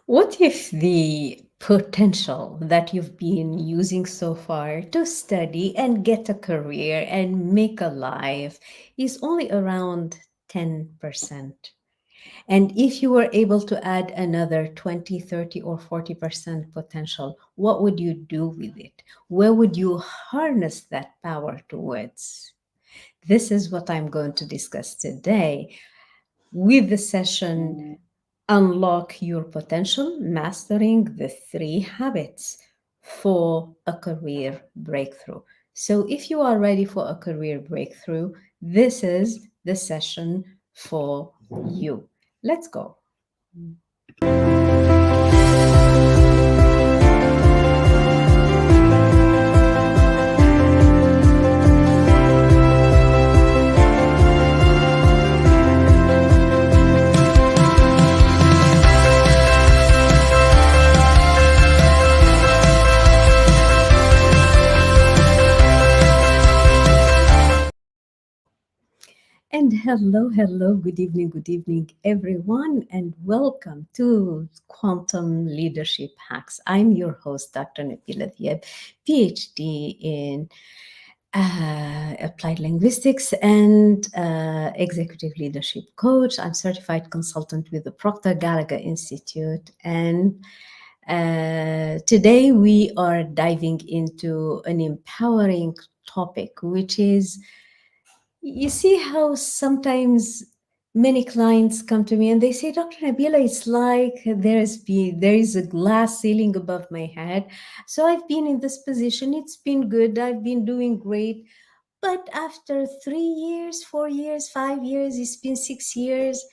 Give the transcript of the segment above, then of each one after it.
What if the potential that you've been using so far to study and get a career and make a life is only around 10%? And if you were able to add another 20, 30, or 40% potential, what would you do with it? Where would you harness that power towards? This is what I'm going to discuss today with the session Unlock Your Potential, Mastering the Three Habits for a Career Breakthrough. So, if you are ready for a career breakthrough, this is the session for you. Let's go. And good evening, everyone, and welcome to Quantum Leadership Hacks. I'm your host, Dr. Nebila, PhD in applied linguistics and executive leadership coach. I'm certified consultant with the Proctor Gallagher Institute, and today we are diving into an empowering topic, which is you see how sometimes many clients come to me and they say, Dr. Nabila, it's like there is a glass ceiling above my head. So I've been in this position. It's been good. I've been doing great. But after 3 years, 4 years, 5 years, it's been 6 years,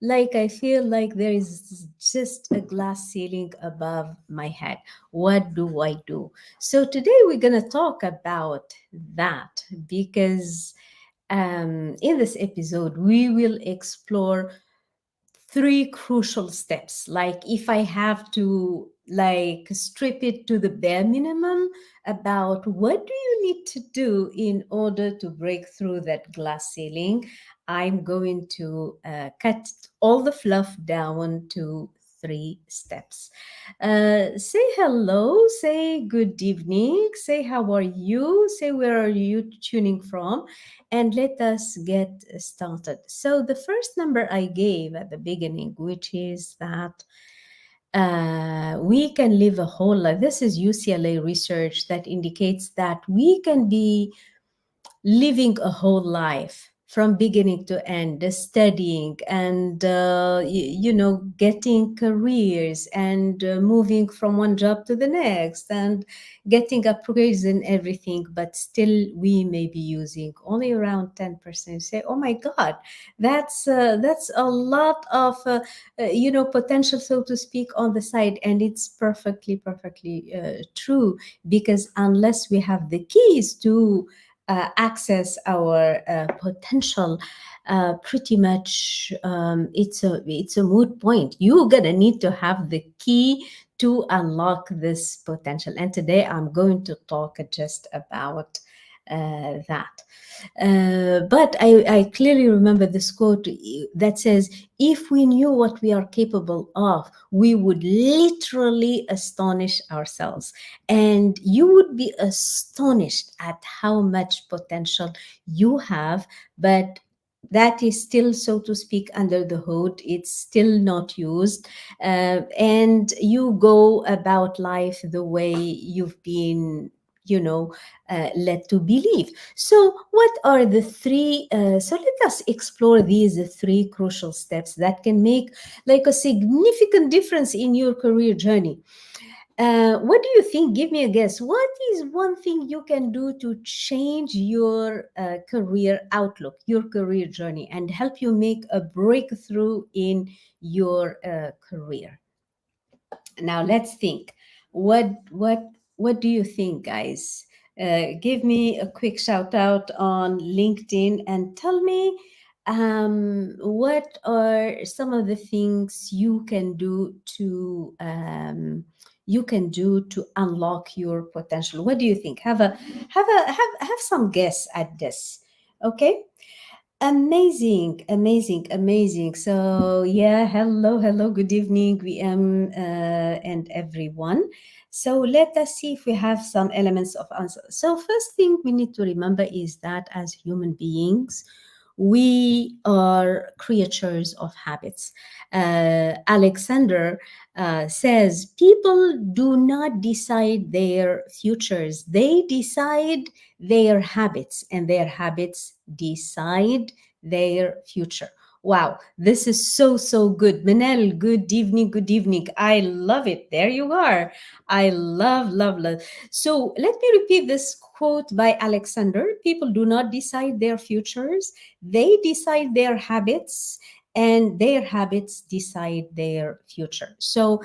like I feel like there is just a glass ceiling above my head. What do I do? So today we're going to talk about that because in this episode, we will explore three crucial steps. Like, if I have to like strip it to the bare minimum about what do you need to do in order to break through that glass ceiling, I'm going to cut all the fluff down to three steps. Say hello, say good evening, say how are you, say where are you tuning from, and let us get started. So, the first number I gave at the beginning, which is that we can live a whole life. This is UCLA research that indicates that we can be living a whole life from beginning to end, studying and getting careers and moving from one job to the next and getting upgrades and everything, but still we may be using only around 10%. Say, oh my god, that's a lot of potential, so to speak, on the side. And it's perfectly true, because unless we have the keys to access our potential, pretty much it's a moot point. You're gonna need to have the key to unlock this potential, and today I'm going to talk just about that. But I clearly remember this quote that says, if we knew what we are capable of, we would literally astonish ourselves. And you would be astonished at how much potential you have, but that is still, so to speak, under the hood. It's still not used. And you go about life the way you've been led to believe. So what are the three so let us explore these three crucial steps that can make like a significant difference in your career journey. What do you think? Give me a guess. What is one thing you can do to change your career outlook, your career journey, and help you make a breakthrough in your career? Now let's think. What do you think, guys? Give me a quick shout out on LinkedIn and tell me what are some of the things you can do to unlock your potential. What do you think? Have some guess at this. Okay. Amazing, amazing, amazing. So, yeah, hello, hello, good evening, VM and everyone. So, let us see if we have some elements of answer. So, first thing we need to remember is that as human beings, we are creatures of habits. Alexander says people do not decide their futures, they decide their habits, and their habits decide their future. Wow, this is so, so good. Manel, good evening, good evening. I love it. There you are. I love, love, love. So let me repeat this quote by Alexander. People do not decide their futures, they decide their habits, and their habits decide their future. So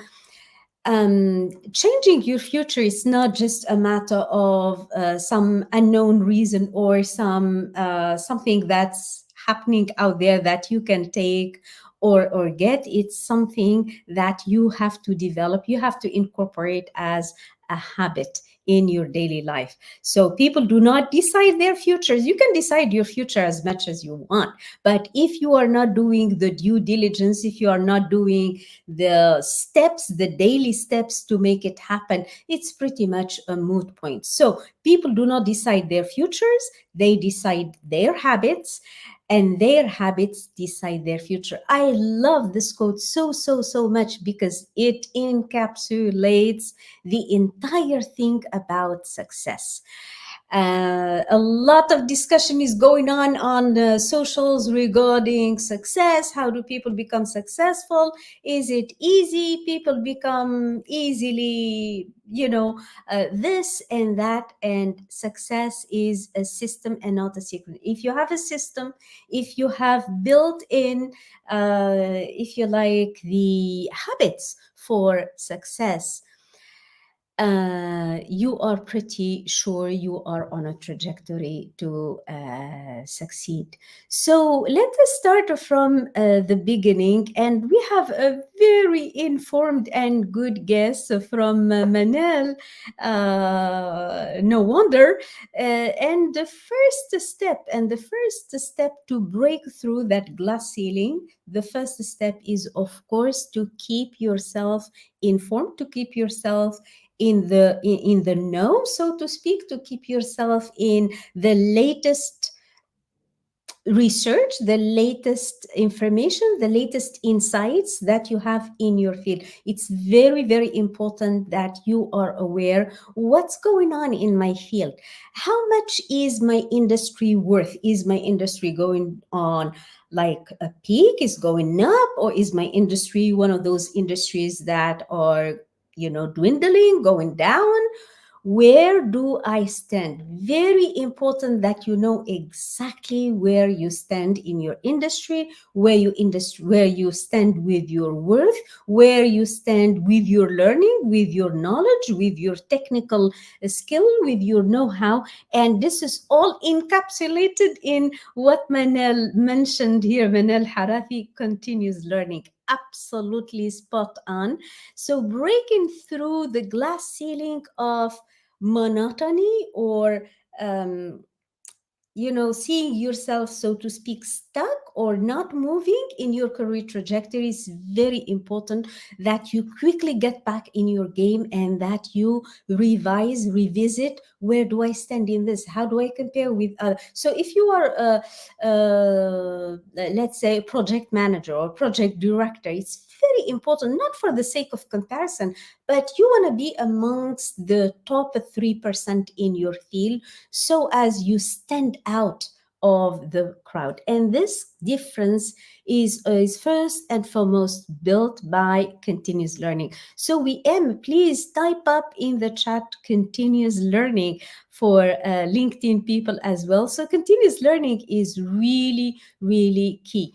changing your future is not just a matter of some unknown reason or something that's happening out there that you can take or get. It's something that you have to develop, you have to incorporate as a habit in your daily life. So people do not decide their futures. You can decide your future as much as you want, but if you are not doing the due diligence, if you are not doing the steps, the daily steps to make it happen, it's pretty much a moot point. So people do not decide their futures, they decide their habits, and their habits decide their future. I love this quote so, so, so much because it encapsulates the entire thing about success. A lot of discussion is going on the socials regarding success. How do people become successful? Is it easy? People become easily, this and that. And success is a system and not a secret. If you have a system, if you have built in, if you like, the habits for success, you are pretty sure you are on a trajectory to succeed. So let us start from the beginning, and we have a very informed and good guest from Manel. No wonder. And the first step to break through that glass ceiling, the first step is, of course, to keep yourself informed, to keep yourself in the know, so to speak, to keep yourself in the latest research, the latest information, the latest insights that you have in your field. It's very, very important that you are aware what's going on in my field. How much is my industry worth? Is my industry going on like a peak, is going up, or is my industry one of those industries that are, dwindling, going down? Where do I stand? Very important that you know exactly where you stand in your industry, where you stand with your worth, where you stand with your learning, with your knowledge, with your technical skill, with your know-how. And this is all encapsulated in what Manel mentioned here. Manel Harafi, continues learning. Absolutely spot on. So breaking through the glass ceiling of monotony, or seeing yourself, so to speak, stuck or not moving in your career trajectory, is very important that you quickly get back in your game and that you revisit, where do I stand in this? How do I compare with others? So if you are let's say, a project manager or project director, it's very important, not for the sake of comparison, but you want to be amongst the top 3% in your field, so as you stand out of the crowd. And this difference is first and foremost built by continuous learning. So we aim, please type up in the chat continuous learning for LinkedIn people as well. So continuous learning is really, really key.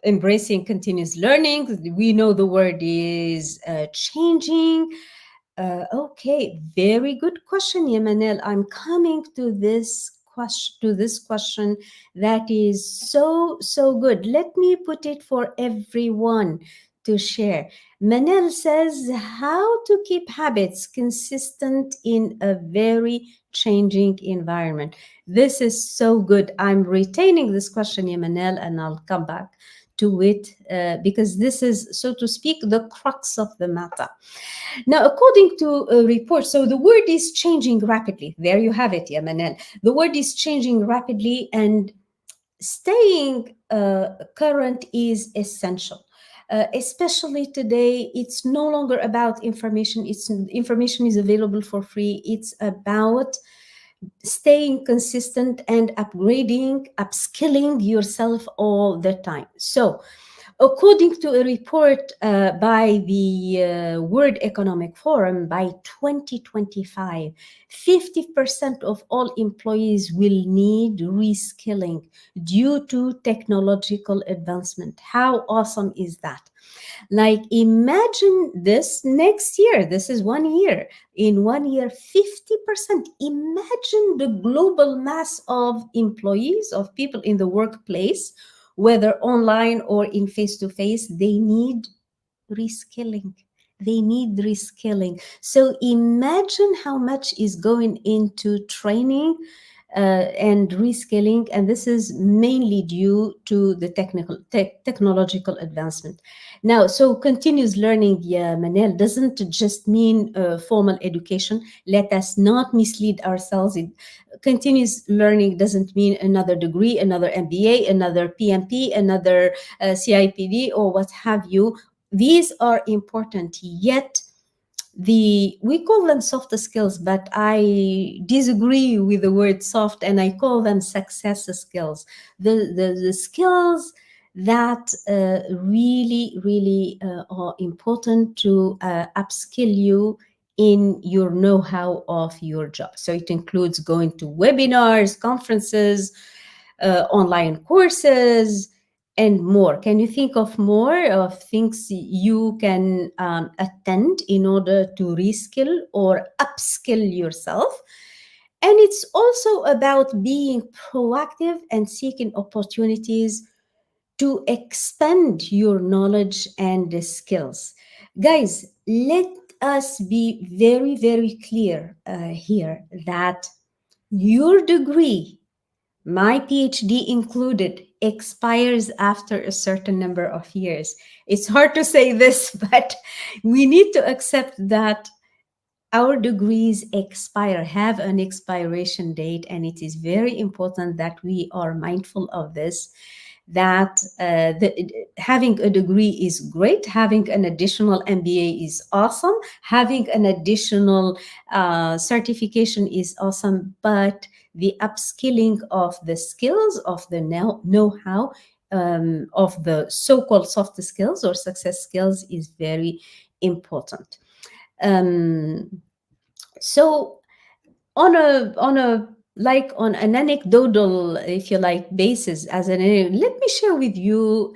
Embracing continuous learning, we know the word is changing. Okay, very good question, Yemanel. I'm coming to this question that is so, so good. Let me put it for everyone to share. Manel says how to keep habits consistent in a very changing environment. This is so good. I'm retaining this question, yeah, Manel, and I'll come back to it because this is, so to speak, the crux of the matter. Now, according to a report, so the world is changing rapidly. There you have it, yeah, Manel. The world is changing rapidly, and staying current is essential. Especially today, it's no longer about information. It's information is available for free. It's about staying consistent and upgrading, upskilling yourself all the time. So, according to a report by the World Economic Forum, by 2025, 50% of all employees will need reskilling due to technological advancement. How awesome is that? Like, imagine this next year. This is 1 year. In 1 year, 50%. Imagine the global mass of employees, of people in the workplace, whether online or in face to face, they need reskilling. They need reskilling. So imagine how much is going into training and reskilling, and this is mainly due to the technological advancement. Now, so continuous learning, yeah, Manel, doesn't just mean formal education. Let us not mislead ourselves. Continuous learning doesn't mean another degree, another MBA, another PMP, another CIPD, or what have you. These are important, yet we call them soft skills, but I disagree with the word soft, and I call them success skills. The skills that really are important to upskill you in your know-how of your job. So it includes going to webinars, conferences, online courses, and more. Can you think of more of things you can attend in order to reskill or upskill yourself? And it's also about being proactive and seeking opportunities to expand your knowledge and the skills. Guys, let us be very clear here that your degree, my PhD included, expires after a certain number of years. It's hard to say this, but we need to accept that our degrees expire, have an expiration date, and it is very important that we are mindful of this. That having a degree is great, having an additional MBA is awesome, having an additional certification is awesome, but the upskilling of the skills, of the know-how, of the so-called soft skills or success skills is very important. Um, so on a like on an anecdotal, if you like, basis, let me share with you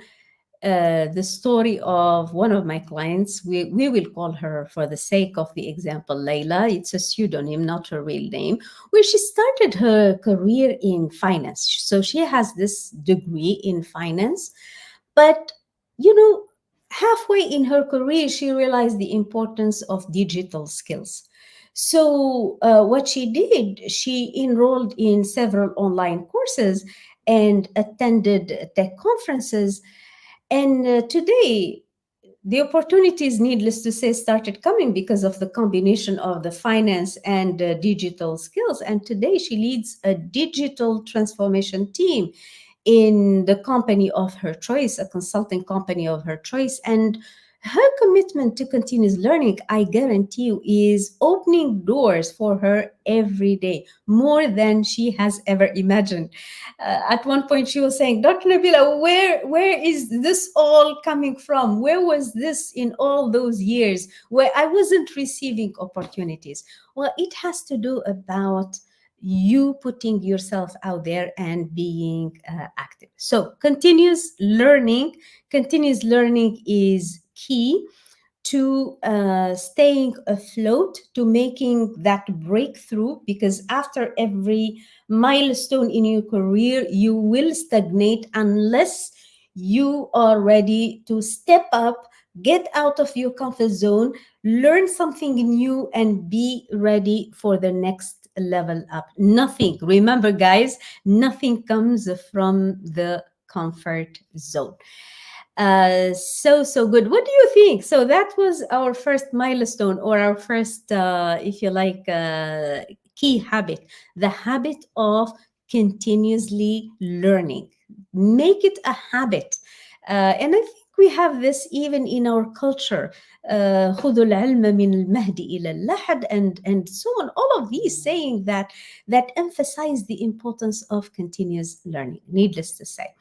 the story of one of my clients. We will call her, for the sake of the example, Layla. It's a pseudonym, not her real name, where she started her career in finance. So she has this degree in finance, but you know, halfway in her career, she realized the importance of digital skills. So, what she did, she enrolled in several online courses and attended tech conferences. And today, the opportunities, needless to say, started coming because of the combination of the finance and digital skills. And today, she leads a digital transformation team in the company of her choice, a consulting company of her choice. And her commitment to continuous learning, I guarantee you, is opening doors for her every day, more than she has ever imagined. At one point, she was saying, Dr. Nebila, where is this all coming from? Where was this in all those years where I wasn't receiving opportunities? Well, it has to do about you putting yourself out there and being active. So continuous learning is key to staying afloat, to making that breakthrough, because after every milestone in your career, you will stagnate unless you are ready to step up, Get out of your comfort zone, learn something new, and be ready for the next level up. Nothing, remember, guys, nothing comes from the comfort zone. So good. What do you think? So that was our first milestone, or our first, if you like, key habit, the habit of continuously learning. Make it a habit. And I think we have this even in our culture. خذوا العلم من المهد إلى اللحد, and so on. All of these saying that emphasize the importance of continuous learning. Needless to say.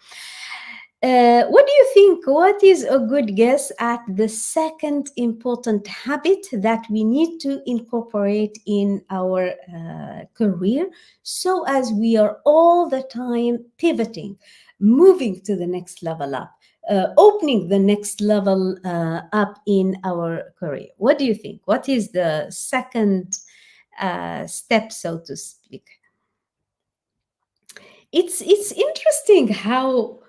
What do you think? What is a good guess at the second important habit that we need to incorporate in our career, so as we are all the time pivoting, moving to the next level up, opening the next level up in our career? What do you think? What is the second step, so to speak? It's interesting how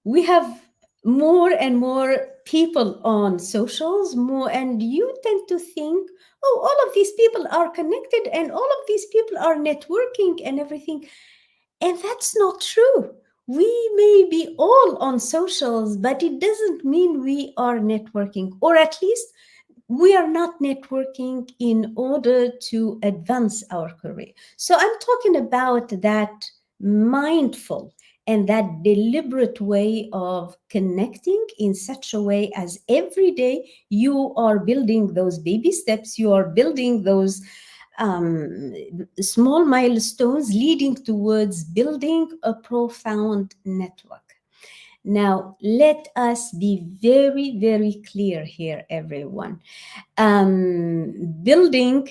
we have more and more people on socials, more, and you tend to think, oh, all of these people are connected and all of these people are networking and everything. And that's not true. We may be all on socials, but it doesn't mean we are networking, or at least we are not networking in order to advance our career. So I'm talking about that mindful and that deliberate way of connecting in such a way as every day you are building those baby steps, you are building those um, small milestones leading towards building a profound network. Now, let us be very, very clear here, everyone. Building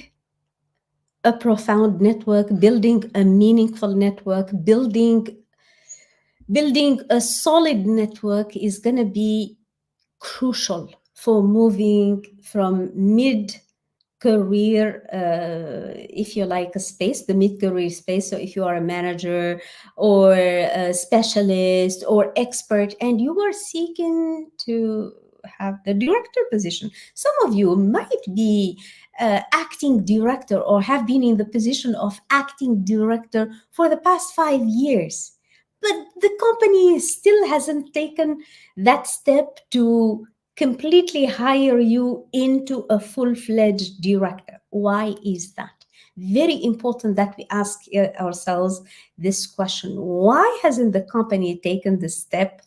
a profound network, building a meaningful network, building a solid network is going to be crucial for moving from mid career, if you like, a space, the mid-career space. So if you are a manager or a specialist or expert and you are seeking to have the director position, some of you might be acting director or have been in the position of acting director for the past 5 years, but the company still hasn't taken that step to completely hire you into a full-fledged director. Why is that? Very important that we ask ourselves this question. Why hasn't the company taken the step?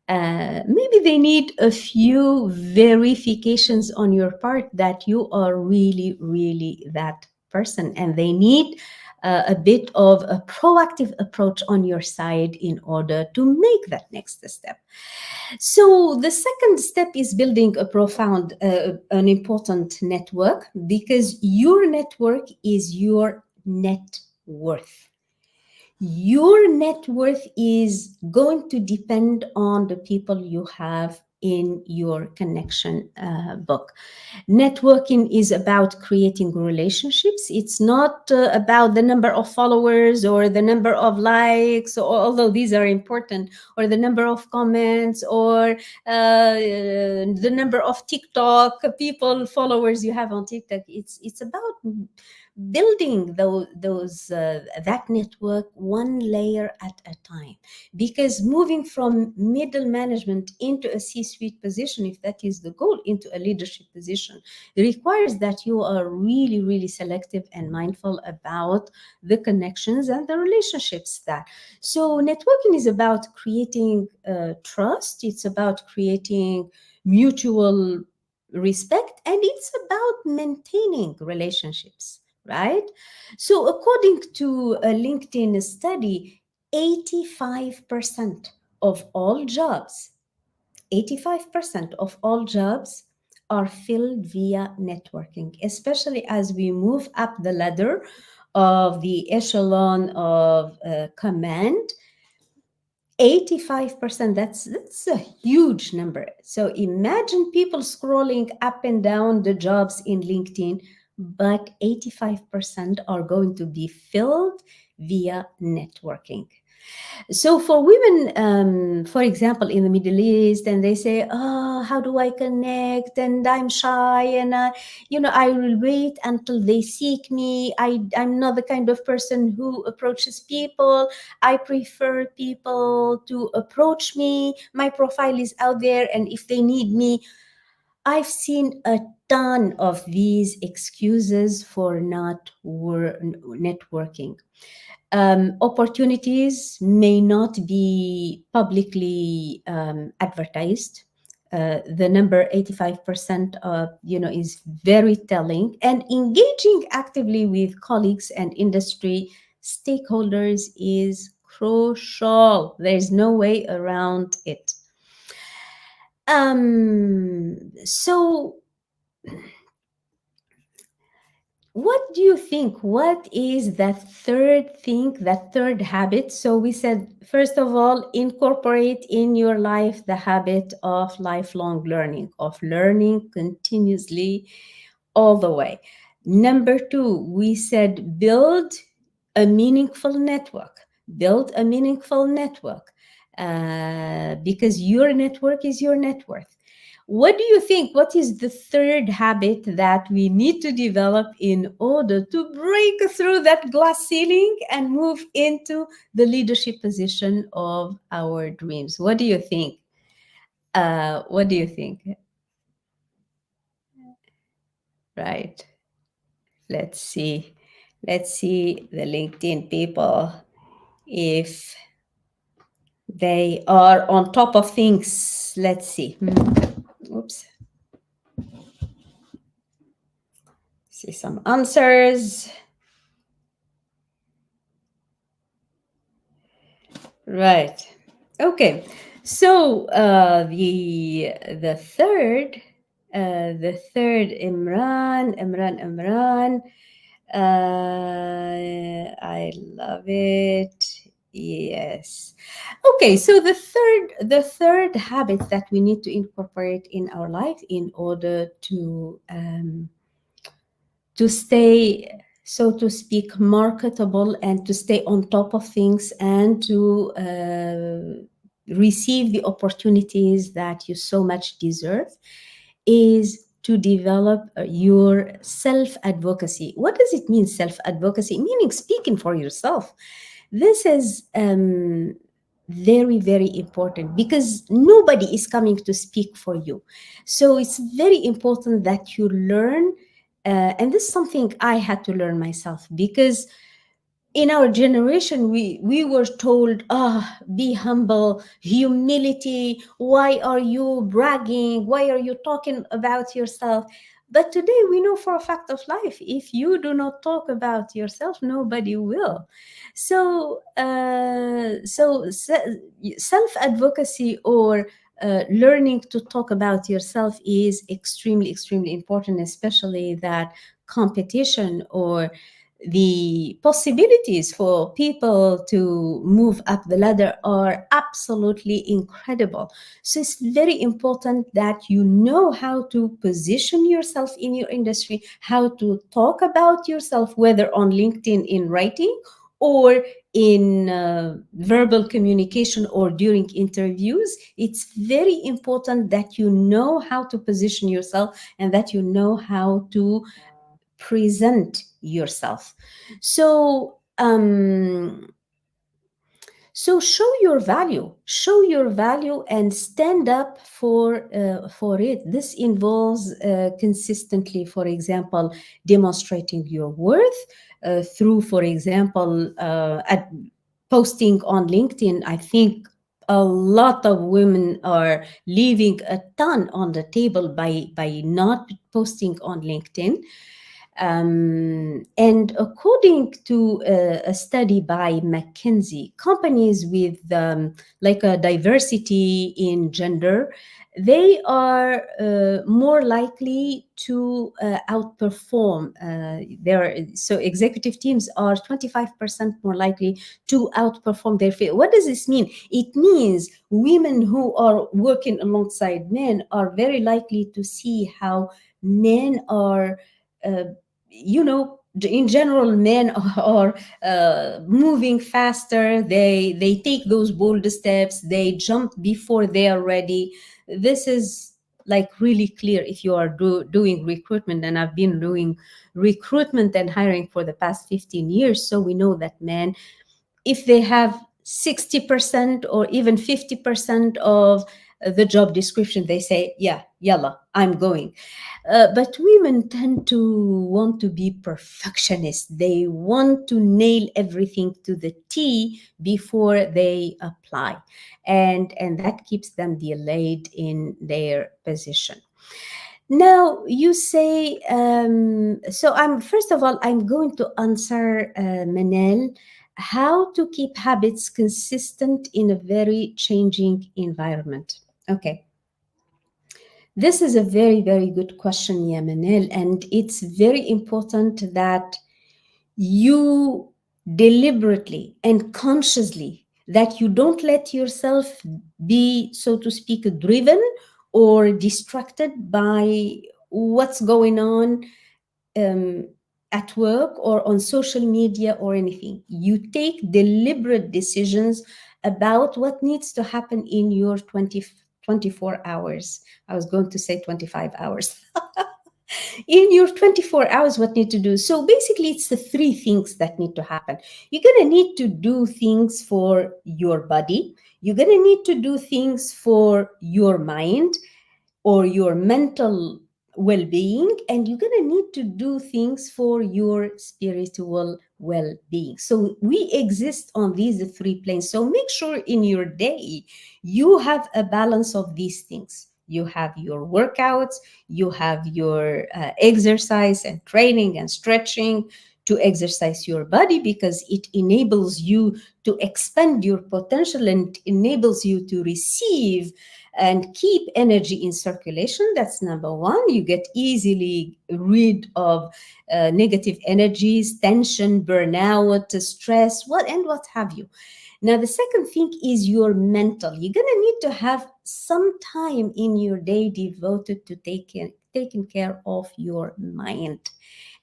Maybe they need a few verifications on your part that you are really, really that person, and they need a bit of a proactive approach on your side in order to make that next step. So the second step is building a profound, an important network, because your network is your net worth. Your net worth is going to depend on the people you have in your connection book. Networking is about creating relationships. It's not about the number of followers or the number of likes, although these are important, or the number of comments, or the number of TikTok people, followers you have on TikTok. It's about building those that network one layer at a time, because moving from middle management into a C-suite position, if that is the goal, into a leadership position, requires that you are really, really selective and mindful about the connections and the relationships that. So networking is about creating trust. It's about creating mutual respect, and it's about maintaining relationships, right? So according to a LinkedIn study, 85% of all jobs 85% of all jobs are filled via networking, especially as we move up the ladder of the echelon of command. 85%, that's a huge number. So imagine people scrolling up and down the jobs in LinkedIn, but 85% are going to be filled via networking. So for women, for example, in the Middle East, and they say, oh, how do I connect, and I'm shy, and I will wait until they seek me. I'm not the kind of person who approaches people. I prefer people to approach me. My profile is out there, and if they need me, I've seen a ton of these excuses for not networking. Opportunities may not be publicly advertised. The number 85% is very telling, and engaging actively with colleagues and industry stakeholders is crucial. There's no way around it. So what do you think? What is that third thing, that third habit? So we said, first of all, incorporate in your life the habit of lifelong learning, of learning continuously all the way. Number two, we said, build a meaningful network. Build a meaningful network because your network is your net worth. What do you think? What is the third habit that we need to develop in order to break through that glass ceiling and move into the leadership position of our dreams? What do you think? What do you think? Right. Let's see. Let's see the LinkedIn people if they are on top of things. Let's see. Oops. See some answers. Right. Okay. So the third, Imran. I love it. Yes. Okay. So the third habit that we need to incorporate in our life in order to stay, so to speak, marketable and to stay on top of things and to receive the opportunities that you so much deserve is to develop your self advocacy. What does it mean, self advocacy? Meaning speaking for yourself. This is very, very important because nobody is coming to speak for you. So it's very important that you learn. And this is something I had to learn myself because in our generation we were told, be humble, humility, why are you bragging, why are you talking about yourself? But today we know for a fact of life, if you do not talk about yourself, nobody will. So self advocacy or learning to talk about yourself is extremely, extremely important, especially that competition or the possibilities for people to move up the ladder are absolutely incredible. So it's very important that you know how to position yourself in your industry, how to talk about yourself, whether on LinkedIn in writing or in verbal communication or during interviews. It's very important that you know how to position yourself and that you know how to present yourself. So show your value and stand up for it. This involves consistently, for example, demonstrating your worth through, for example, posting on LinkedIn. I think a lot of women are leaving a ton on the table by not posting on LinkedIn. And according to a study by McKinsey, companies with like a diversity in gender, they are more likely to outperform so executive teams are 25% more likely to outperform their field. What does this mean? It means women who are working alongside men are very likely to see how men are uh, in general, men are moving faster. They take those bold steps. They jump before they are ready. This is like really clear if you are doing recruitment, and I've been doing recruitment and hiring for the past 15 years, so we know that men, if they have 60% or even 50% of the job description, they say, yeah, yalla, I'm going. But women tend to want to be perfectionists. They want to nail everything to the T before they apply. And that keeps them delayed in their position. Now you say, so I'm first of all, I'm going to answer Manel, how to keep habits consistent in a very changing environment. Okay, this is a very, very good question, yeah, Manel, and it's very important that you deliberately and consciously, that you don't let yourself be, so to speak, driven or distracted by what's going on um, at work or on social media or anything. You take deliberate decisions about what needs to happen in your 24 hours. I was going to say 25 hours. In your 24 hours, what need to do? So basically, it's the three things that need to happen. You're going to need to do things for your body. You're going to need to do things for your mind or your mental well-being, and you're going to need to do things for your spiritual well-being. So we exist on these three planes. So make sure in your day you have a balance of these things. You have your workouts, you have your exercise and training and stretching to exercise your body, because it enables you to expand your potential and enables you to receive and keep energy in circulation. That's number one. You get easily rid of negative energies, tension, burnout, stress, what have you. Now, the second thing is your mental. You're going to need to have some time in your day devoted to taking care of your mind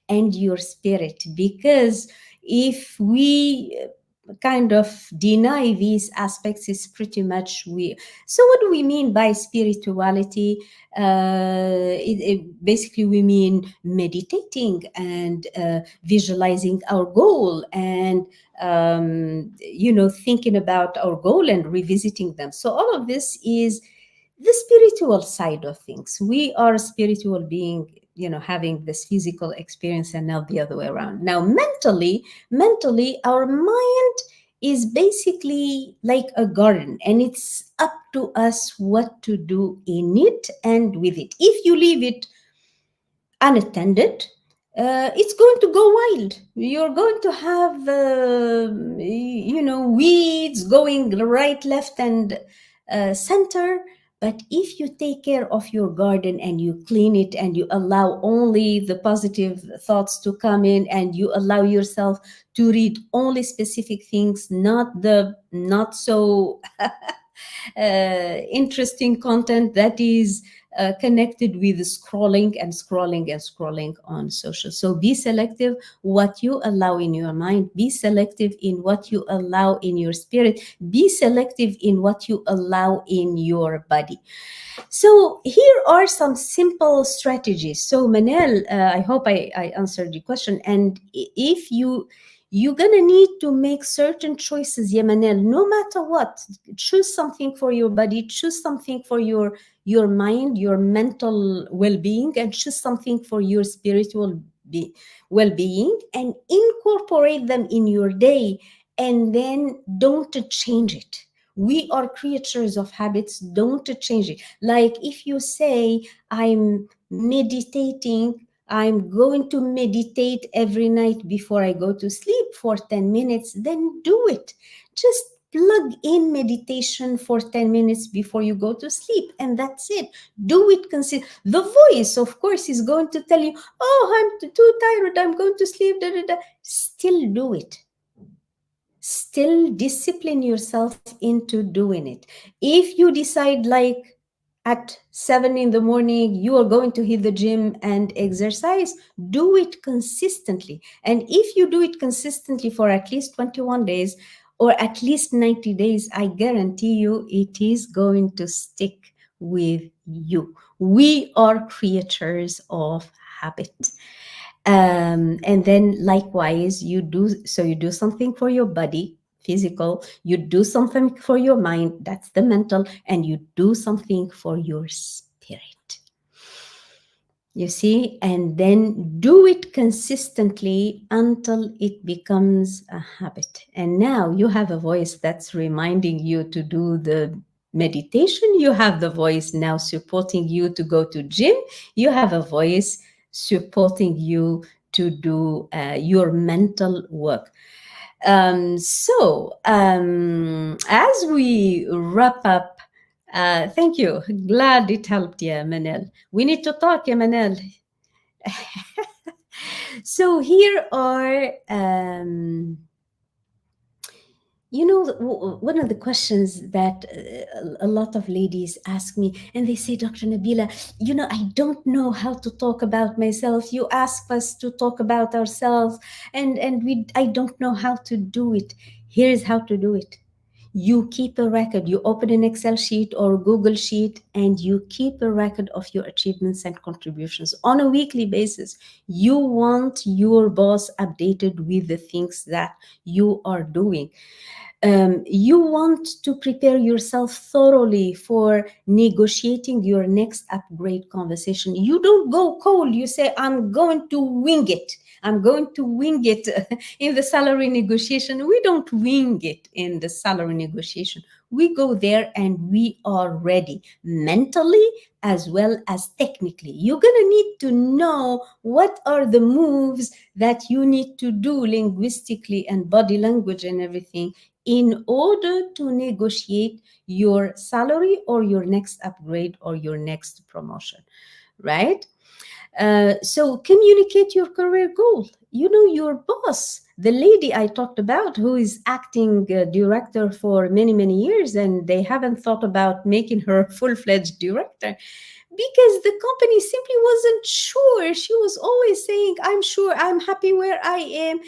and your spirit, because if we kind of deny these aspects, is pretty much we. So what do we mean by spirituality? Basically we mean meditating and visualizing our goal, and thinking about our goal and revisiting them. So all of this is the spiritual side of things. We are a spiritual being, having this physical experience, and not the other way around. Now, mentally, our mind is basically like a garden, and it's up to us what to do in it and with it. If you leave it unattended, it's going to go wild. You're going to have, weeds going right, left, and center. But if you take care of your garden and you clean it and you allow only the positive thoughts to come in, and you allow yourself to read only specific things, not the not so interesting content that is connected with scrolling and scrolling and scrolling on social. So be selective what you allow in your mind, be selective in what you allow in your spirit, be selective in what you allow in your body. So here are some simple strategies. So Manel, I hope I answered your question. And if you're gonna need to make certain choices, yeah, Manel, no matter what, choose something for your body, choose something for your mind, your mental well-being, and choose something for your spiritual well-being, and incorporate them in your day, and then don't change it. We are creatures of habits. Don't change it. Like if you say, I'm meditating, I'm going to meditate every night before I go to sleep for 10 minutes, then do it. Just plug in meditation for 10 minutes before you go to sleep, and that's it. Do it the voice, of course, is going to tell you, oh, I'm too tired, I'm going to sleep, da, da, da. Still do it. Still discipline yourself into doing it. If you decide, like, at 7 in the morning you are going to hit the gym and exercise, do it consistently. And if you do it consistently for at least 21 days or at least 90 days, I guarantee you it is going to stick with you. We are creatures of habit. And then likewise, you do something for your body, physical, you do something for your mind, that's the mental, and you do something for your spirit. You see, and then do it consistently until it becomes a habit. And now you have a voice that's reminding you to do the meditation. You have the voice now supporting you to go to gym. You have a voice supporting you to do your mental work. As we wrap up, thank you. Glad it helped, yeah, Manel. We need to talk, yeah, Manel. So here are, one of the questions that a lot of ladies ask me, and they say, Dr. Nabila, I don't know how to talk about myself. You ask us to talk about ourselves, and I don't know how to do it. Here's how to do it. You keep a record. You open an Excel sheet or Google sheet, and you keep a record of your achievements and contributions on a weekly basis. You want your boss updated with the things that you are doing. You want to prepare yourself thoroughly for negotiating your next upgrade conversation. You don't go cold. You say, I'm going to wing it. I'm going to wing it in the salary negotiation. We don't wing it in the salary negotiation. We go there and we are ready mentally as well as technically. You're going to need to know what are the moves that you need to do linguistically and body language and everything in order to negotiate your salary or your next upgrade or your next promotion, right? So communicate your career goal. Your boss, the lady I talked about who is acting director for many, many years, and they haven't thought about making her full-fledged director because the company simply wasn't sure. She was always saying, I'm sure, I'm happy where I am.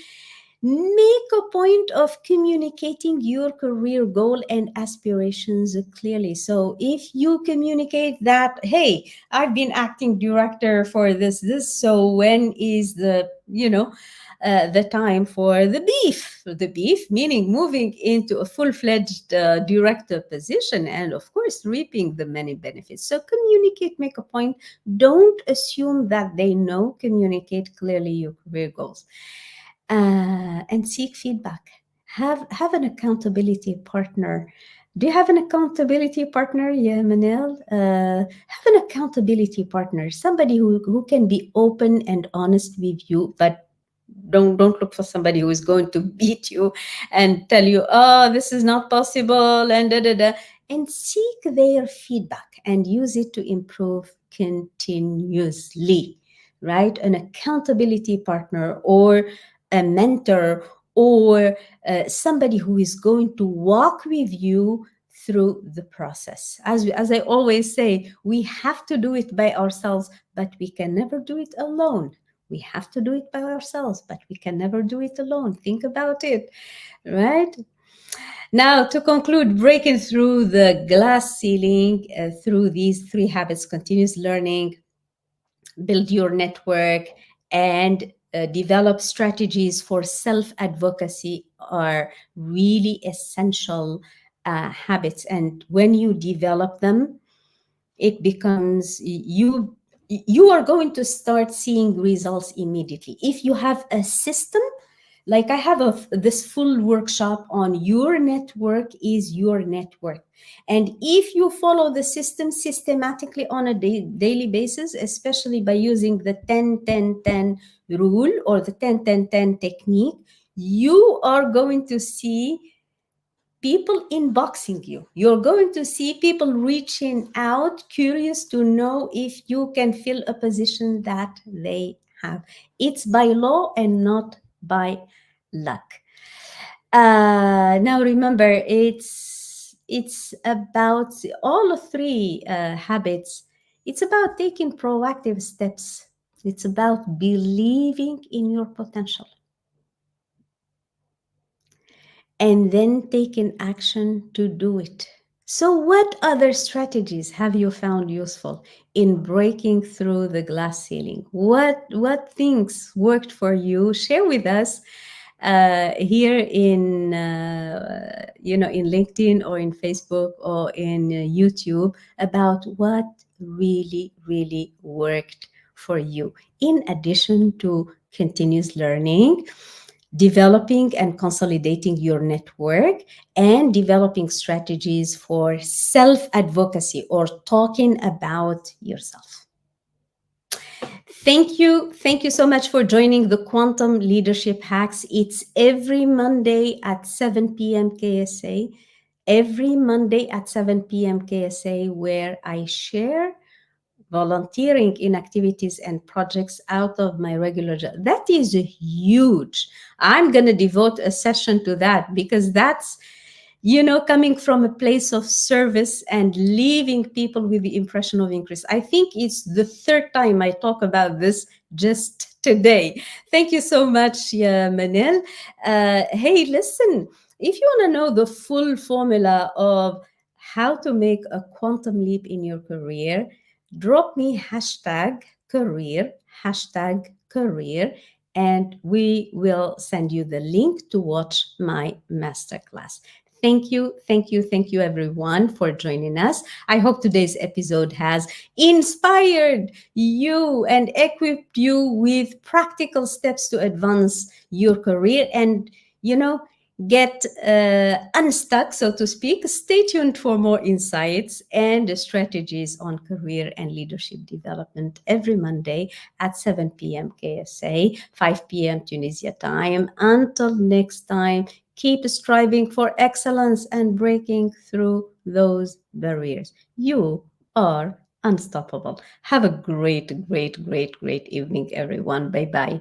Make a point of communicating your career goal and aspirations clearly. So if you communicate that, hey, I've been acting director for this, so when is the time for the beef? The beef meaning moving into a full-fledged director position and, of course, reaping the many benefits. So communicate, make a point. Don't assume that they know. Communicate clearly your career goals. And seek feedback. Have an accountability partner. Do you have an accountability partner, yeah, Manel? Have an accountability partner, somebody who can be open and honest with you, but don't look for somebody who is going to beat you and tell you, oh, this is not possible, and da da da. And seek their feedback and use it to improve continuously, right? An accountability partner or a mentor or somebody who is going to walk with you through the process. As I always say, we have to do it by ourselves, but we can never do it alone. We have to do it by ourselves, but we can never do it alone. Think about it, right? Now, to conclude, breaking through the glass ceiling through these three habits: continuous learning, build your network, and develop strategies for self advocacy are really essential habits. And when you develop them, it becomes you are going to start seeing results immediately. If you have a system, like I have this full workshop on your network is your network. And if you follow the system systematically on a daily basis, especially by using the 10-10-10 rule or the 10-10-10 technique, you are going to see people inboxing you. You're going to see people reaching out, curious to know if you can fill a position that they have. It's by law and not by luck. Now remember, it's about all three habits. It's about taking proactive steps. It's about believing in your potential and then taking action to do it. So, what other strategies have you found useful in breaking through the glass ceiling? What things worked for you? Share with us here in in LinkedIn or in Facebook or in YouTube about what really worked for you. In addition to continuous learning, developing and consolidating your network, and developing strategies for self advocacy or talking about yourself. Thank you so much for joining the Quantum Leadership Hacks. It's every Monday at 7 p.m. KSA. Every Monday at 7 p.m. KSA, where I share volunteering in activities and projects out of my regular job. That is a huge. I'm going to devote a session to that, because that's, coming from a place of service and leaving people with the impression of increase. I think it's the third time I talk about this just today. Thank you so much, Manel. Hey, listen, if you want to know the full formula of how to make a quantum leap in your career, drop me hashtag career, and we will send you the link to watch my masterclass. Thank you, everyone, for joining us. I hope today's episode has inspired you and equipped you with practical steps to advance your career and, get unstuck, so to speak. Stay tuned for more insights and strategies on career and leadership development every Monday at 7 p.m. KSA, 5 p.m. Tunisia time. Until next time, keep striving for excellence and breaking through those barriers. You are unstoppable. Have a great evening, everyone. Bye bye.